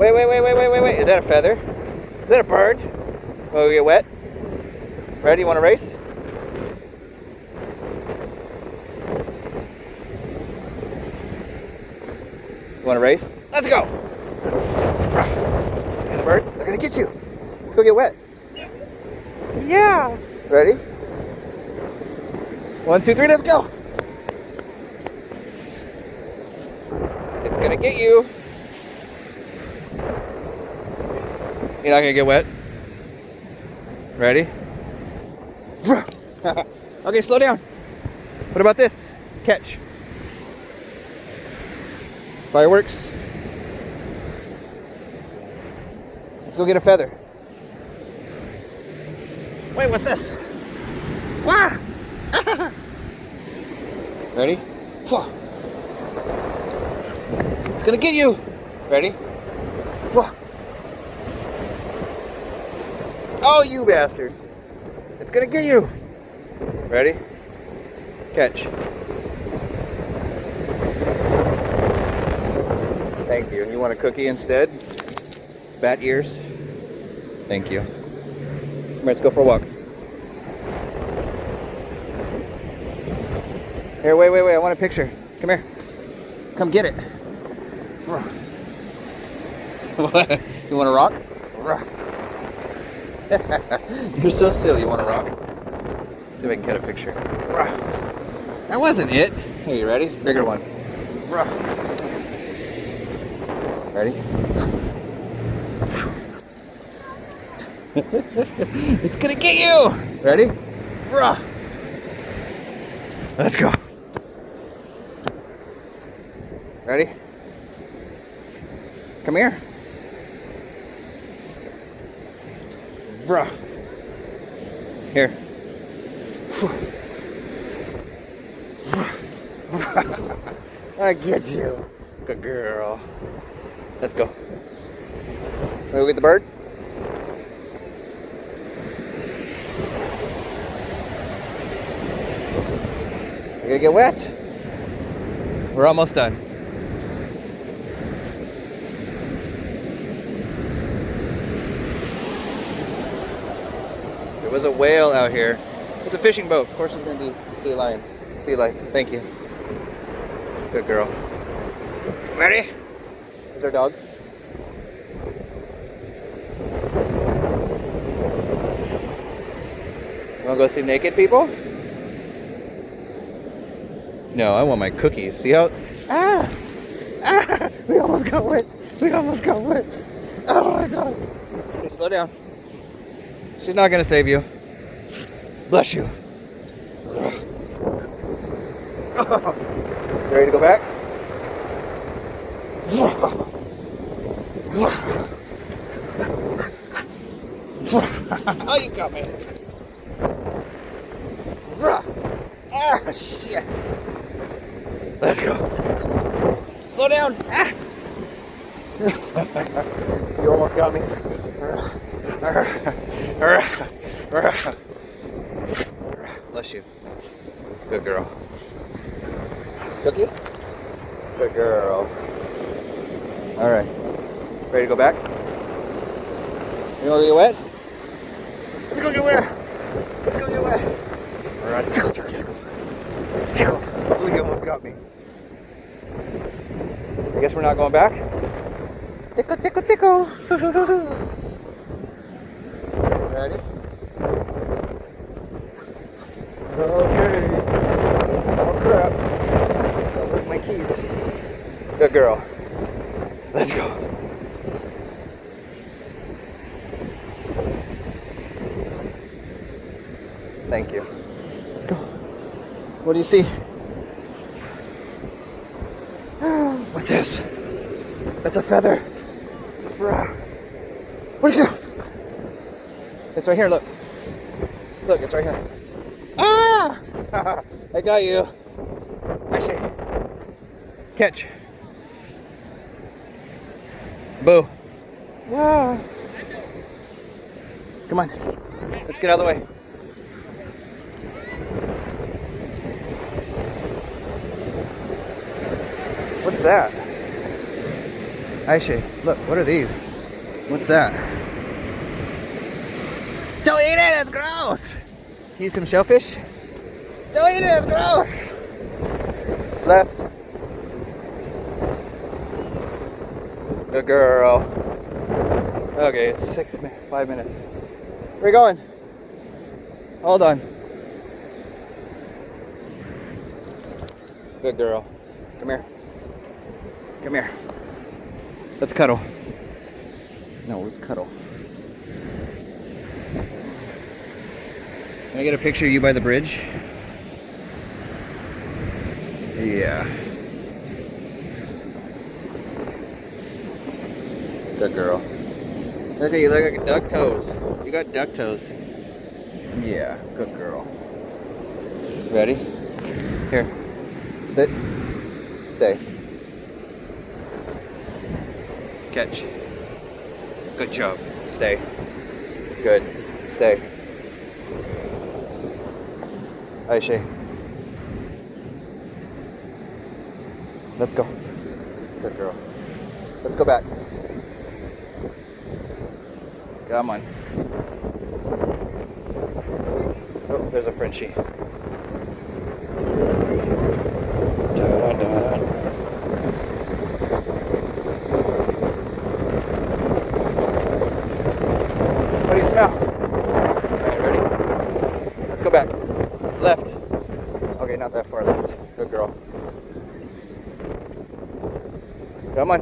Wait. Is that a feather? Is that a bird? Oh, you get wet? Ready? You want to race? You want to race? Let's go! See the birds? They're gonna get you. Let's go get wet. Yeah! Ready? 1, 2, 3, let's go! It's gonna get you. You're not gonna get wet. Ready? Okay, slow down. What about this? Catch. Fireworks. Let's go get a feather. Wait, what's this? Wah! Ready? It's gonna get you. Ready? Wah! Oh, you bastard. It's gonna get you. Ready? Catch. Thank you. You want a cookie instead? Bat ears? Thank you. Let's go for a walk. Here, wait. I want a picture. Come here. Come get it. What? You want a rock? You're so silly. You want a rock? See if I can get a picture. That wasn't it. Hey, you ready? Bigger one. Ready? It's gonna get you! Ready? Let's go. Ready? Come here. Here. I get you. Good girl. Let's go. Can we get the bird? You're gonna get wet. We're almost done. There was a whale out here. It's a fishing boat. Of course it's gonna be sea lion. Sea life. Thank you. Good girl. Ready? Is our dog? You wanna go see naked people? No, I want my cookies. See how? We almost got wet. Oh my god. Okay, slow down. She's not gonna save you. Bless you. Ready to go back? Oh, you got me. Ah, shit. Let's go. Slow down. Ah. You almost got me. Bless you. Good girl. Cookie? Good girl. All right. Ready to go back? You want to get wet? Let's go get wet. Let's go get wet. All right. Tickle. Oh, you almost got me. I guess we're not going back. Tickle, tickle, tickle. Ready? Okay. Oh crap. Where's my keys? Good girl. Let's go. Thank you. Let's go. What do you see? What's this? That's a feather. Where'd it go? It's right here, look. Look, it's right here. Ah! I got you. Ayse. Catch. Boo. Wow. Come on. Let's get out of the way. What's that? Ayse, look, what are these? What's that? Don't eat it, it's gross! Eat some shellfish? Don't eat it, it's gross! Left. Good girl. Okay, it's 5 minutes. Where are you going? Hold on. Good girl. Come here. Come here. Let's cuddle. No, let's cuddle. Can I get a picture of you by the bridge? Yeah. Good girl. Look at you, look at duck toes. You got duck toes. Yeah, good girl. Ready? Here. Sit. Stay. Catch. Good job. Stay. Good. Stay. Ayse. Let's go. Good girl. Let's go back. Come on. Oh, there's a Frenchie. Da-da-da-da. What do you smell? Alright, ready? Let's go back. Left. Okay, not that far left. Good girl. Come on.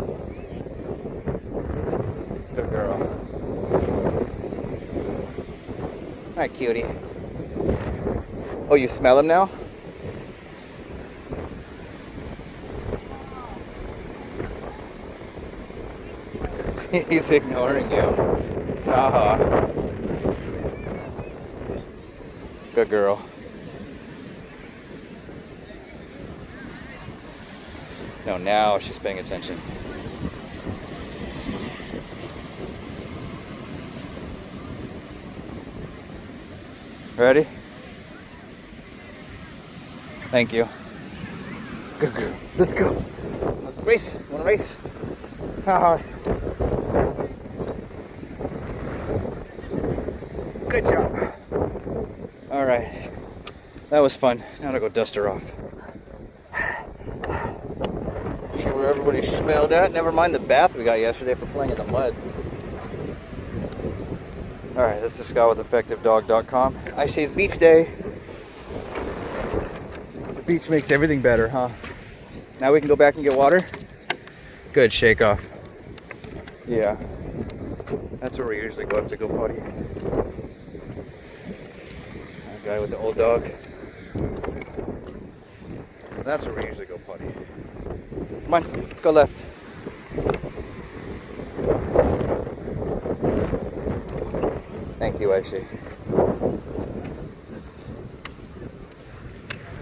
Good girl. Alright, cutie. Oh, you smell him now? He's ignoring you. Uh-huh. Good girl. No, now she's paying attention. Ready? Thank you. Good girl. Let's go. Race. Wanna race? Haha. Good job. All right. That was fun. Now to go dust her off. See where everybody smelled at? Never mind the bath we got yesterday for playing in the mud. All right, this is Scott with EffectiveDog.com. Ayse's beach day. The beach makes everything better, huh? Now we can go back and get water? Good, shake off. Yeah. That's where we usually go up to go potty. That guy with the old dog. That's where we usually go potty. Come on, let's go left. Thank you, Ayse.